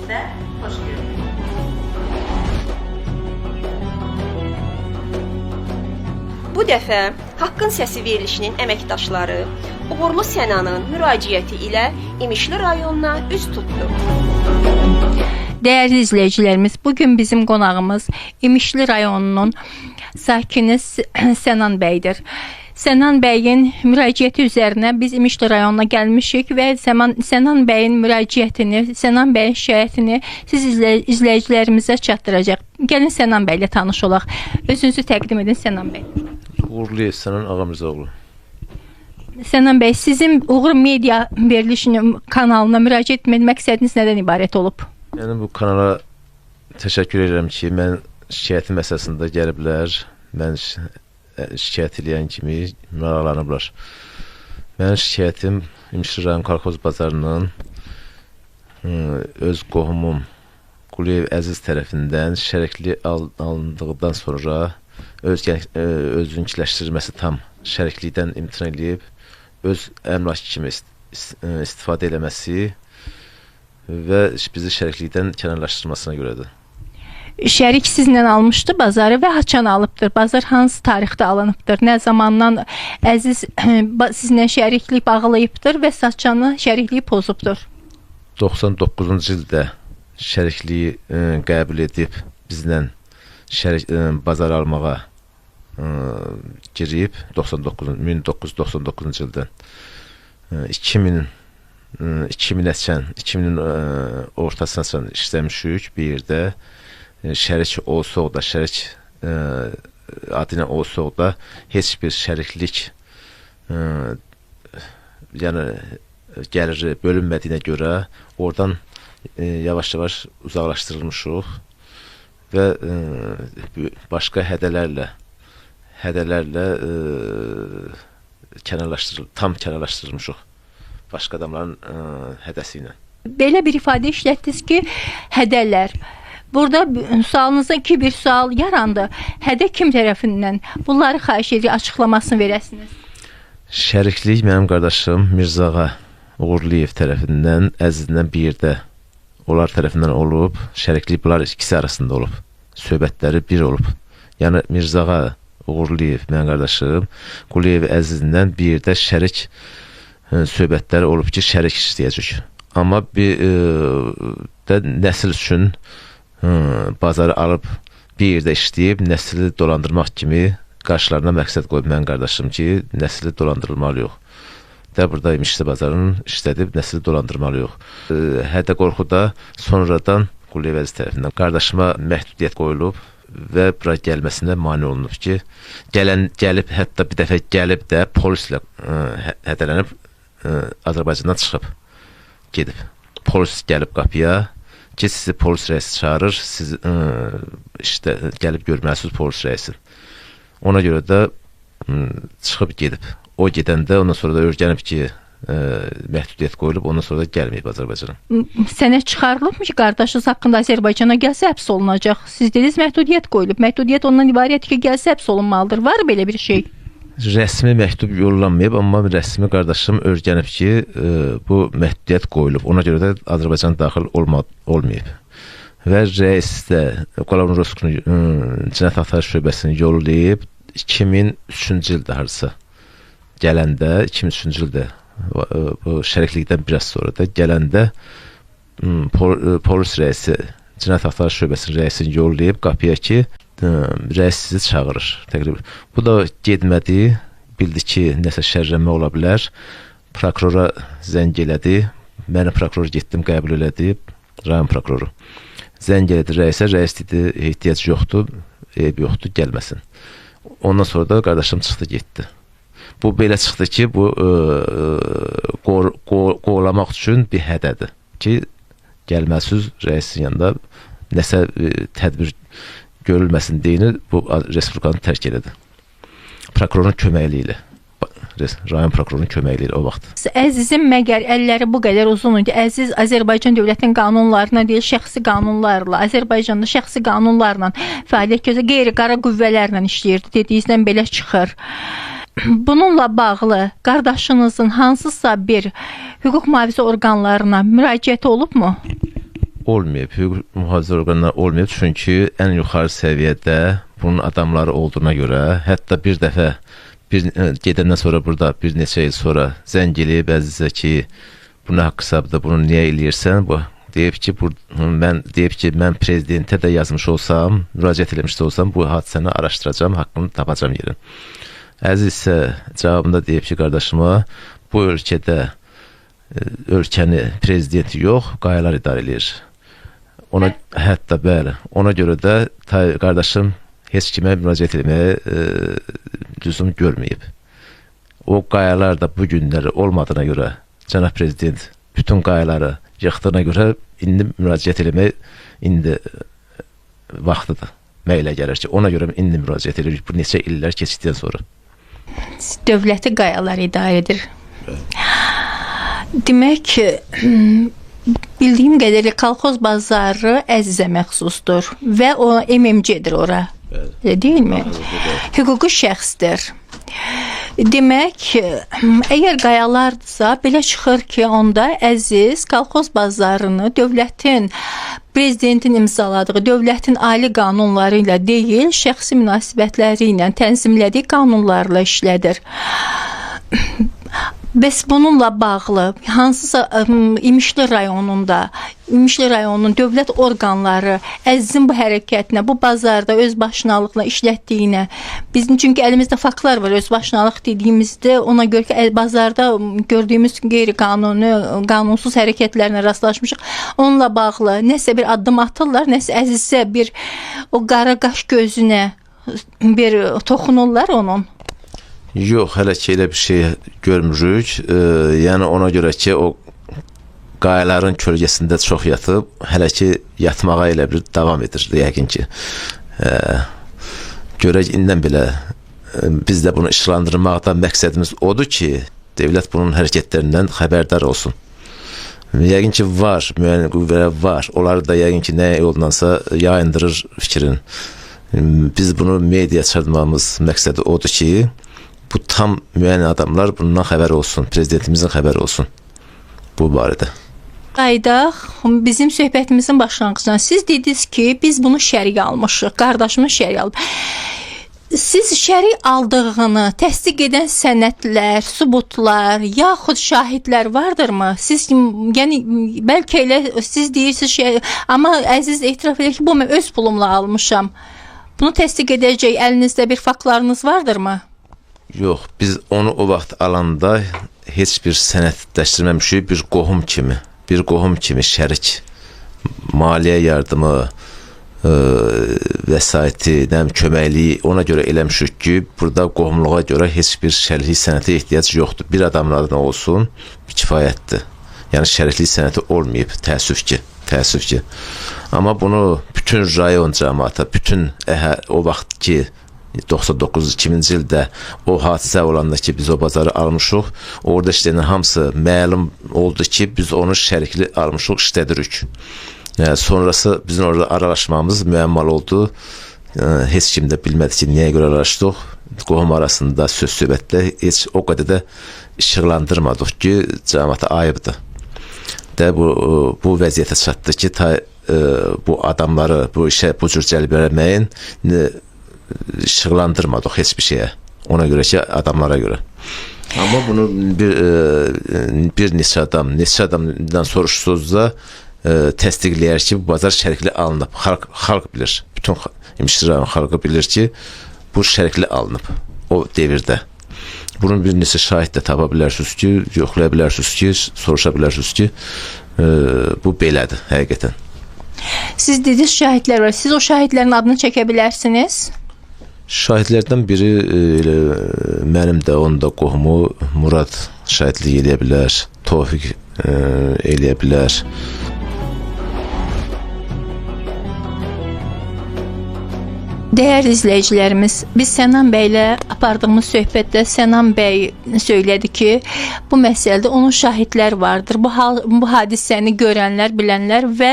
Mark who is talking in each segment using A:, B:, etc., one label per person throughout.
A: verilişimizdə xoş gördük. Bu dəfə Haqqın Səsi verilişinin əməkdaşları Uğurlu Sənanın müraciəti ilə İmişli rayonuna üz tutdu.
B: Değerli izleyicilerimiz, bugün bizim qonağımız İmişli rayonunun sakini Sənan bəydir. Sənan bəyin müraciəti üzərinə biz İmişli rayonuna gəlmişik və Sənan bəyin müraciətini, Sənan bəyin şikayətini siz izləyicilərimizə çatdıracaq. Gəlin Sənan bəylə tanış olaq. Özünüzü təqdim edin Sənan bəy.
C: Uğurlu Sənan Ağamırzaoğlu.
B: Sənan bəy, sizin Uğur Media verilişinin kanalına müraciət etmək məqsədiniz nədən ibarət olub?
C: Yəni bu kanala təşəkkür edirəm ki, mən şikayətim əsasında gəliblər. Mən şikayət edən kimi maraqlanıblar. Mənim şikayətim İmişli rayon Kolxoz bazarının öz qohumum Quliyev Əziz tərəfindən şərikli alındıqdan sonra özünkiləşdirməsi tam şəriklikdən imtina edib öz əmlak kimi istifadə eləməsi və bizi şəriklikdən kənarlaşdırmasına görədir.
B: Şərik sizlə almışdı bazarı və haçan alıbdır? Bazar hansı tarixdə alınıbdır? Nə zamandan Əziz sizlə şəriklik bağlayıbdır və saçanı şərikliyi pozubdur?
C: 99-cu ildə şərikliyi qəbul edib bizlə bazar almağa girib 1999-cu ildən 2000-in ortasına işləmişik bir yerdə. Şərik olsa da, şərik adına olsa da heç bir şəriklik yəni gəliri bölünmədiyinə görə oradan yavaş-yavaş uzaqlaşdırılmışıq və başqa hədələrlə tam kənarlaşdırılmışıq başqa adamların hədəsi ilə.
B: Belə bir ifadə işlətdiniz ki, hədələr. Burada sualınızda bir sual yarandı. Hədə kim tərəfindən? Bunları xahiş edir, açıqlamasını verəsiniz.
C: Şəriklik mənim qardaşım Mirzağa Uğurluyev tərəfindən, Əzizdən bir yerdə onlar tərəfindən olub. Şəriklik bunlar ikisi arasında olub. Söhbətləri bir olub. Yəni Mirzağa Uğurluyev mənim qardaşım Quliyev Əzizdən bir yerdə şərik söhbətləri olub ki, şərik istəyəcək. Amma bir də nəsil üçün bazarı alıb bir yerdə işləyib nəsli dolandırmaq kimi qarşılarına məqsəd qoyub mənim qardaşım ki, nəsli dolandırılmalıyıq. Da burada İmişli bazarının işlədib nəsli dolandırmalıyıq. Hədə qorxuda sonradan Quliyev Əziz tərəfindən qardaşıma məhdudiyyət qoyulub və bura gəlməsinə mane olunub ki, gəlib hətta bir dəfə gəlib də polislə hədələnib Azərbaycandan çıxıb gedib. Polis gəlib qapıya ki, sizi polis rəisi çağırır, siz gəlib görməlisiniz polis rəisin. Ona görə də çıxıb gedib. O gedəndə ondan sonra da öyrənib ki, məhdudiyyət qoyulub, ondan sonra da gəlməyib Azərbaycana.
B: Sənə çıxarılıbmı ki, qardaşınız haqqında Azərbaycana gəlsə həbs olunacaq? Siz dediniz məhdudiyyət qoyulub. Məhdudiyyət ondan ibarət ki, gəlsə həbs olunmalıdır. Var belə bir şey?
C: Rəsmi məktub yollanmayıb, amma rəsmi qardaşım öyrənib ki, bu məhdudiyyət qoyulub. Ona görə də Azərbaycan daxil olmayıb. Və rəis də Qolavroskun Cinayət Axtarış şöbəsini yollayıb 2003-cü ildə harca gələndə, 2003-cü ildə bu şəriklikdən biraz sonra da gələndə polis rəisi Cinayət Axtarış şöbəsinin rəisini yollayıb qapıya ki, rəis sizi çağırır. Təqribən. Bu da getmədi, bildi ki, nəsə şərrənmə ola bilər. Prokurora zəng elədi. Məni prokuror getdim, qəbul elədi. Rayon prokuroru. Zəng elədi rəisə. Rəis dedi, ehtiyac yoxdur, eyb yoxdur, gəlməsin. Ondan sonra da qardaşım çıxdı, getdi. Bu belə çıxdı ki, bu qovlamaq üçün bir hədədir ki, gəlməsiz rəisin yanında nəsə tədbir görülməsin deyini bu Respublikanı tərk elədi. Prokurorun köməkliyi ilə. Rayon prokurorunun köməkliyi ilə o vaxt.
B: Əzizin məgər əlləri bu qədər uzun idi. Əziz Azərbaycan dövlətinin qanunlarına deyil, şəxsi qanunlarla, Azərbaycanda şəxsi qanunlarla fəaliyyət gözə qeyri-qara qüvvələrlə işləyirdi. Dediyinizdən belə çıxır. Bununla bağlı qardaşınızın hansısa bir hüquq mühafizə orqanlarına müraciəti olubmu?
C: olmayıb, hüquq mühafizə orqanları olmayıb, çünki ən yuxarı səviyyədə bunun adamları olduğuna görə, hətta bir dəfə gedəndən sonra burada bir neçə il sonra zəng eləyib əzizə ki, bu nə haqq hesabda, bunu niyə eləyirsən? Bu deyib ki, mən prezidentə də yazmış olsam, müraciət eləmiş olsam, bu hadisəni araşdıracağam, haqqını tapacağam yerin. Əziz isə cavabında deyib ki, qardaşıma, bu ölkədə ölkəni prezidenti yox, qayalar idarə edir. Hətta bəli, ona görə də qardaşım heç kimə müraciət etməyə lüzum görməyib. O qayalar da bu günləri olmadığına görə cənab prezident bütün qayaları yıxdığına görə indi müraciət etmək indi vaxtıdır. Mənə elə gəlir ki, ona görə indi müraciət edirik bu neçə illər keçdikdən sonra.
B: Dövləti qayalar idarə edir. Demək, bildiyim qədərilə kolxoz bazarı Əzizə məxsusdur və o MMC-dir ora. Deyilmi? Hüquqi şəxsdir. Demək, əgər qayalardırsa, belə çıxır ki, onda Əziz kolxoz bazarını dövlətin, prezidentin imzaladığı dövlətin ali qanunları ilə deyil, şəxsi münasibətləri ilə tənzimlədiyi qanunlarla işlədir. Bəs bununla bağlı hansısa İmişli rayonunun dövlət orqanları Əzizin bu hərəkətinə, bu bazarda özbaşınalığına işlətdiyinə, bizim çünki əlimizdə faktlar var, özbaşınalıq dediyimizdə ona görə ki, bazarda gördüyümüz qeyri-qanuni, qanunsuz hərəkətlərlə rastlaşmışıq. Onunla bağlı nəsə bir addım atırlar, nəsə Əzizə bir o qara qaş gözünə bir toxunurlar onun.
C: Yox, hələ ki elə bir şey görmürük. Yəni ona görə ki, o qayaların kölgəsində çox yatıb, hələ ki yatmağa elə bir davam edir, yəqin ki. Görək, indən belə biz də bunu işlandırmaqda məqsədimiz odur ki, devlət bunun hərəkətlərindən xəbərdar olsun. Yəqin ki, var, müəyyən qüvvələr var. Onları da yəqin ki, nə yoldansa yayındırır fikrin. Biz bunu media çıxartmamız məqsədi odur ki, bu tam müəyyən adamlar bundan xəbər olsun, prezidentimizin xəbəri olsun bu barədə.
B: Qaydaq, bizim söhbətimizin başlanğıcından siz dediniz ki, biz bunu şərik almışıq, qardaşımız şərik alıb. Siz şərik aldığını təsdiq edən sənədlər, sübutlar, yaxud şahidlər vardırmı? Siz, yəni, bəlkə elə siz deyirsiniz, amma Əziz etiraf edir ki, bu mən öz pulumla almışam. Bunu təsdiq edəcək əlinizdə bir faktlarınız vardırmı?
C: Yox, biz onu o vaxt alanda heç bir sənədləşdirməmişik, bir qohum kimi şərik, maliyyə yardımı, vəsaiti, köməkliyi ona görə eləmişik ki, burada qohumluğa görə heç bir şəriklik sənəti ehtiyac yoxdur. Bir adamlardan olsun, kifayətdir. Yəni şəriklik sənəti olmayıb, təəssüf ki. Amma bunu bütün rayon cəmaata, bütün o vaxt ki, 99-2000-ci ildə o hadisə olanda ki, biz o bazarı almışıq, orada işləyən hamısı məlum oldu ki, biz onu şərikli almışıq, işlədirik. Yəni, sonrası bizim orada aralaşmamız müəmmal oldu. Heç kim də bilmədi ki, niyə görə aralaşdıq. Qohum arasında söz-söhbətdə heç o qədər də işıqlandırmadıq ki, cəmaata ayıbdır. Bu vəziyyətə çatdı ki, bu adamları bu işə bu cür cəlb eləməyin işıqlandırmadıq heç bir şeyə. Ona görə ki, adamlara görə. Amma bunu bir neçə adamdan soruşsuzda təsdiqləyər ki, bu bazar şərikli alınıb. Xalq bilir, bütün İmişli rayon xalqı bilir ki, bu şərikli alınıb o devirdə. Bunun bir neçə şahid də tapa bilərsiniz ki, yoxlaya bilərsiniz ki, soruşa bilərsiniz ki, bu belədir, həqiqətən.
B: Siz dediniz şahidlər var. Siz o şahidlərin adını çəkə bilərsiniz?
C: Şahidlərdən biri mənim də, onun da qohumu Murad şahidlik eləyə bilər, Tofiq eləyə bilər.
B: Dəyərli izləyicilərimiz, biz Sənan bəylə apardığımız söhbətdə Sənan bəy söylədi ki, bu məsələdə onun şahidlər vardır. Bu hadisəni görənlər, bilənlər və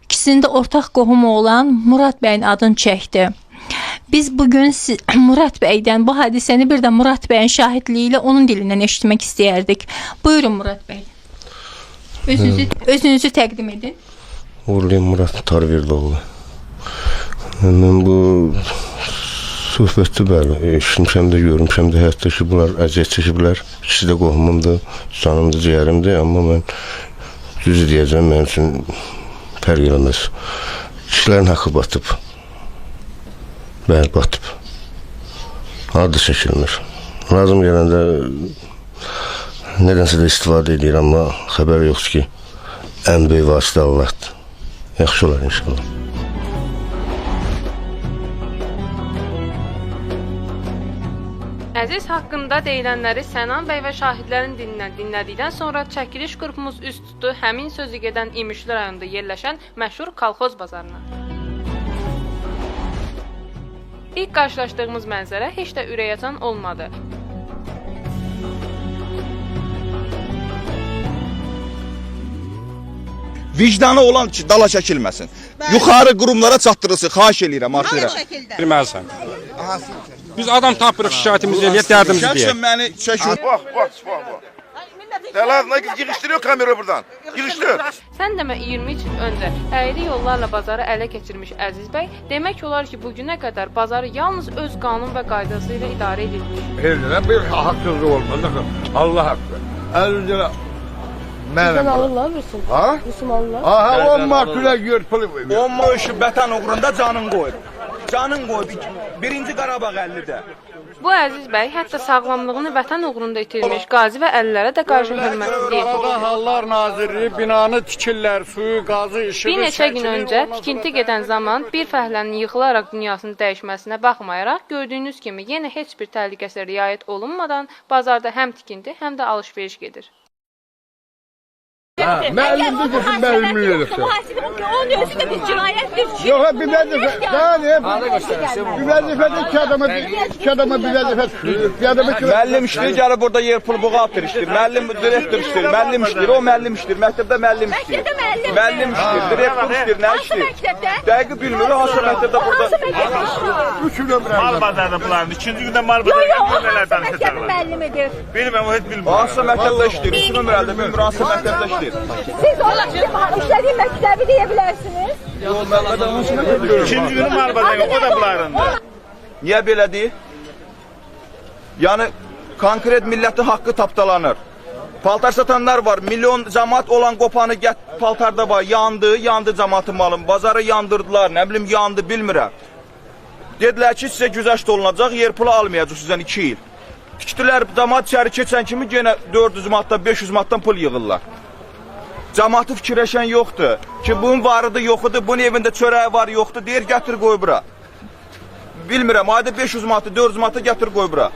B: ikisinin də ortaq qohumu olan Murad bəyin adını çəkdi. Biz bugün Murad bəydən bu hadisəni bir də Murad bəyin şahidliyi ilə onun dilindən eşitmək istəyərdik. Buyurun Murad bəy. Özünüzü təqdim edin.
D: Uğurluyum Murat Tarverdoğlu. Mən bu söhbətdə bəli, eşitmişəm də, görmüşəm də, hətta ki, bunlar əziyyət çəkiblər. İkisi də qohumumdur, canımdır, ciyərimdir, amma mən düzü deyəcəm, mənim üçün fərq eləməz. Kişilərin haqqı batıb. Bəli, batıb. Adı çəkilmir. Lazım gələndə nədənsə də istifadə edir, amma xəbər yoxdur ki, ən böyük vasitə Allahdır. Yaxşı olar inşallah.
E: Əziz haqqında deyilənləri Sənan bəy və şahidlərin dilindən dinlədikdən sonra çəkiliş qrupumuz üst tutdu həmin sözü gedən İmişli rayonunda yerləşən məşhur kolxoz bazarına. İlk qarşılaşdığımız mənzərə heç də ürəkaçan olmadı.
F: Vicdanı olan ki, dala çəkilməsin. Yuxarı qurumlara çatdırılsın, xahiş eləyirəm artıq.
G: Bilməlisən. Biz adam tapırıq, şikayətimizi eləyək, dərdimizi deyək.
F: Şəxsən məni çəkin.
H: Bax. Telazına yığışdırıyor kamera buradan. Yığışdır.
E: Sən demə 23 il öncə əyri yollarla bazarı ələ keçirmiş Əziz bəy, demək olar ki, bugünə qədər bazarı yalnız öz qanun və qaydası ilə idarə edilmiş.
H: Eline bir haksızlık olmadı. Allah hakkı. Elinde
I: Sen alırlar mısın?
H: Ha?
I: Mısın alırlar?
H: Aha 10 martına yırtılıb.
F: O işi vətən uğrunda canın qoyur. Canın qoyur. Birinci Qarabağ 50-də.
E: Bu Əziz bəy hətta sağlamlığını vətən uğrunda itirmiş qazi və əllərə də qarşı hörmətsizlik etmiş.
G: Hallar Nazirliyi binanı tikirlər, suyu, qazı, işığı...
E: Bir neçə gün öncə tikinti gedən zaman bir fəhlənin yıxılaraq dünyasının dəyişməsinə baxmayaraq, gördüyünüz kimi yenə heç bir təhlükəsə riayət olunmadan bazarda həm tikinti, həm də alış-veriş gedir.
H: Müəllim deyirsin, müəllim deyirsin.
I: Onun özü de bir cinayettir.
H: Yok bir vazife. Daha ne? Bir vazifede iki adama bir vazife tutuyor. Bir adamı
F: Müəllim işləyir, gəlib burada yer pul buğaltır işləyir. Müəllim direktor işləyir, müəllim işləyir, o müəllim işləyir. Məktəbdə müəllim işləyir. Müəllim işləyir, direktor işləyir, nə işləyir? Dəqiq bilmir, hansı məktəbdə burada.
H: 3 nömrə.
J: Mal bazarda bularını. İkinci gündə mal bazarda nelər danışacaqlar.
I: Müəllim edir.
J: Bilməm, o heç bilmir.
F: Hansı məktəbdə işləyir? 3 nömrədə bilmir, hansı məktəbdə işləyir.
I: Siz ona işlediğin mektebi diyebilirsiniz.
J: İkinci günü mal bazarda, o da bularında.
F: Niyə belədir? Yəni, konkret millətin haqqı tapdalanır. Paltar satanlar var, milyon cəmaat olan qopanı paltarda var, yandı cəmaatın malın, bazarı yandırdılar, nə bilim, yandı, bilmirəm. Dedilər ki, sizə güzəşt olunacaq, yer pulu almayacaq sizdən 2 il. Tikdilər, cəmaat içəri keçən kimi yenə 400 manatdan, 500 manatdan pul yığırlar. Cəmaatı fikirləşən yoxdur ki, bunun varıdır, yoxudur, bunun evində çörəyi var, yoxdur, deyir, gətir qoy bura. Bilmirəm, ayda 500 manatı, 400 manatı gətir qoy bura.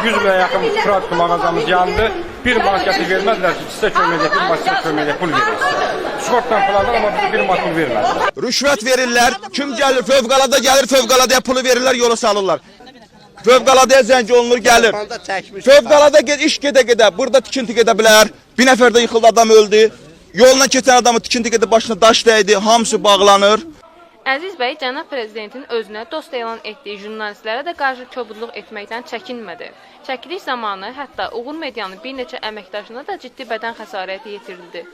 G: 100 minə yaxın produkt mağazamız yandı. Bir marketi vermədilər ki, sizə köməklə, bir marketə köməklə pul verir. Skortdan pul alır, amma bize bir market pul verməz.
F: Rüşvət verirlər, kim gəlir, fövqəladə gəlir, fövqəladəyə pulu verirlər, yola salırlar. Fövqəladəyə zəng olunur, gəlir. Fövqəladə iş gedə-gedə, burada tikinti gedə bilər. Bir nəfər də yıxıldı, adam öldü. Yolla keçən adamı tikinti gedə başına daş dəydi, hamısı bağlanır.
E: Əziz bəy cənab prezidentin özünə dost elan etdiyi jurnalistlərə də qarşı kobudluq etməkdən çəkinmədi. Çəkiliş zamanı hətta Uğur Medianın bir neçə əməkdaşına da ciddi bədən xəsarəti yetirildi.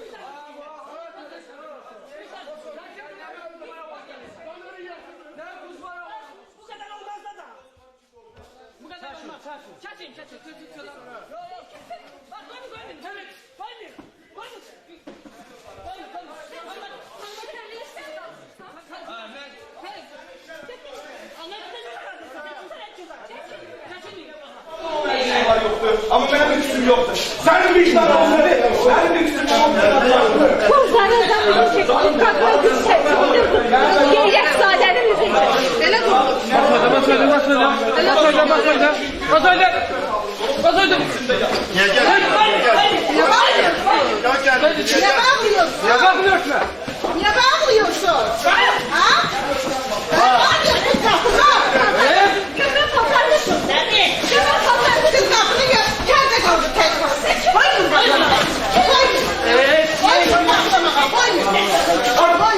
F: Amma mənim lüksüm yoxdur. Sənin vicdanın olmalı. Mənim lüksüm yoxdur.
I: Kuzlarından bir şekilde kalkmak istedim. Gelecek sadenin üzerinde. Böyle
K: Niye bağırıyorsun? Ha? Köpek patarlısın. Köpek patarlısın. Kapını gör. Kendi kaldı tek başına. Koyun bakalım. Koyun. Koyun. Koyun.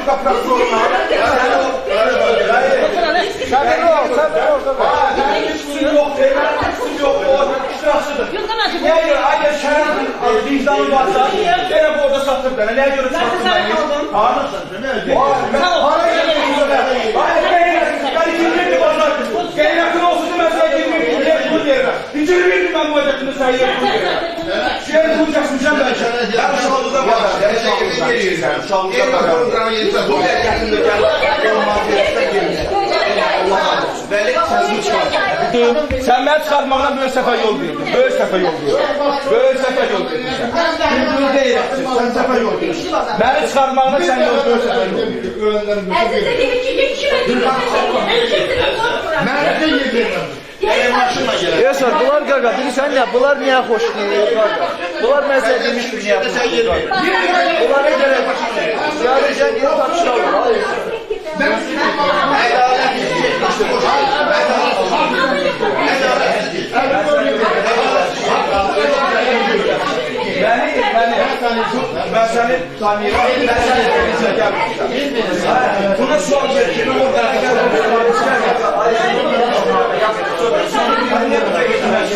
F: Respublika prokuroruna. Sen yok, o iştirakçıdır. Neye göre aynen şeref vicdanı varsa gene bu orada satır bana. Neye göre sattın beni? Ben 20 basaktım. Gene yakın olsun ben sana 20 bu yerine. 20 ben bu edetini sayıyorum bu yerine. Şöyle bulacaksın sen ben. Ben şalımıza kadar. Şalımıza geliyorsun. Şalımıza kadar. Bu yakında gel. Sen ben çıkartmağına böyle sefer yol veriyorsun. Böyle sefer yol veriyorsun. Böyle sefer yol veriyorsun. Sen değil. Sen sefer yol veriyorsun. Beni çıkartmağına sen yol böyle sefer yol veriyorsun.
I: Əzizdə deyir ki, bir kime
J: Yaşar, bunlar qaqa, bilirsən nə? Bunlar niyə xoş deyil? Bunlar məsələ demiş ki, niyə xoş deyil? Bunlara görə yarışan yeri tapşıralım.
F: Ben seni tanıyorum. Ben seni tanıyorum. Buna sual verir.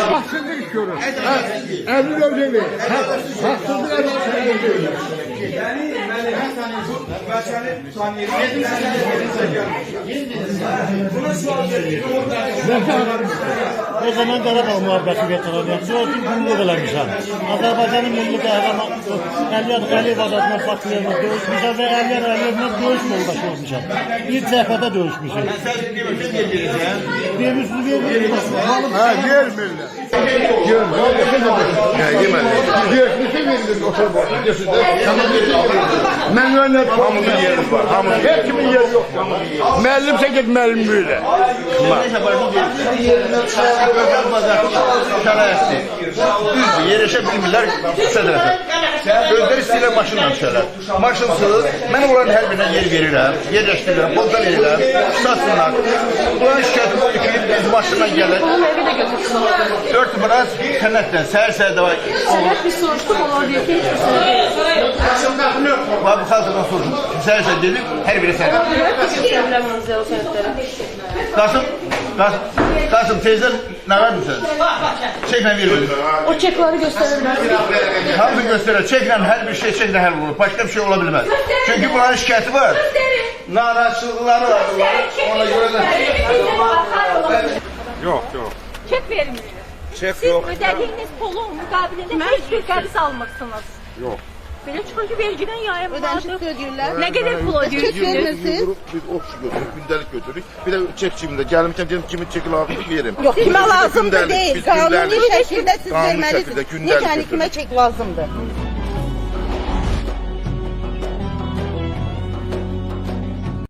H: Haksızlık görür. 50 ödeli. Haksızlık görür.
F: Ben seni tanıyorum. Buna sual verir.
L: O zaman Qarabağ müharibəsi veteranıyam. Sonra qulluq eləmişəm. Azərbaycanın milli qəhrəmanı Əliyev adına Bakıyev döyüşmüşəm və Əliyevlə döyüş yoldaşı olmuşam. Bir cəbhədə döyüşmüşəm. Demişsiniz
H: Ha, vermirlər. Mən öyle hamımızın yerimiz var. Her kimin yeri yok. Müəllimsə get müəllim böyle.
J: Düzdür, yerləşə bilmirlər qısa tərəfə. Özləri istəyirlər maşınla düşərlər. Maşınsız, mən onların hər birinə yer verirəm, yerləşdirirəm, polka verirəm, tutarsınlar. Bunların şikayəti budur ki, biz maşınla gəlir. 4 biraz sənətlə, səhər-səhər də var.
I: Sənət biz soruşduq, onlar deyir ki,
J: Bu xalqdan soruşum. Səhər-səhər gedir, hər biri sənət. Qasım, teyzən nə vermişsən? Çeklə verir.
I: o çekləri göstərirlər.
J: Hamı göstərir, çeklə hər bir şey çeklə həll olur. Başqa bir şey ola bilməz. Çünki bunların şikayəti var. Narahatçılıqları var. Ona görə də...
G: Yox.
B: Çek vermiyor.
F: Çek
B: Siz
F: yok.
B: ödediğiniz pulun mukabilinde hiç bir kəbis almırsınız.
G: Yox.
B: Belə çıxır ki, vergiden yayınmadır. Ne kadar pul ödüyorsunuz?
J: Biz ofis götürürük, gündəlik götürürük. Bir də çek çimdə. Gəlmişəm, dedim kimin çeki lazım verim.
K: Yok, kime lazım da değil. Kanuni şekilde siz
J: Kanuni
K: vermelisiniz.
J: şəkildə, gündəlik
K: Yani
J: götürürük.
K: kime çek lazımdır?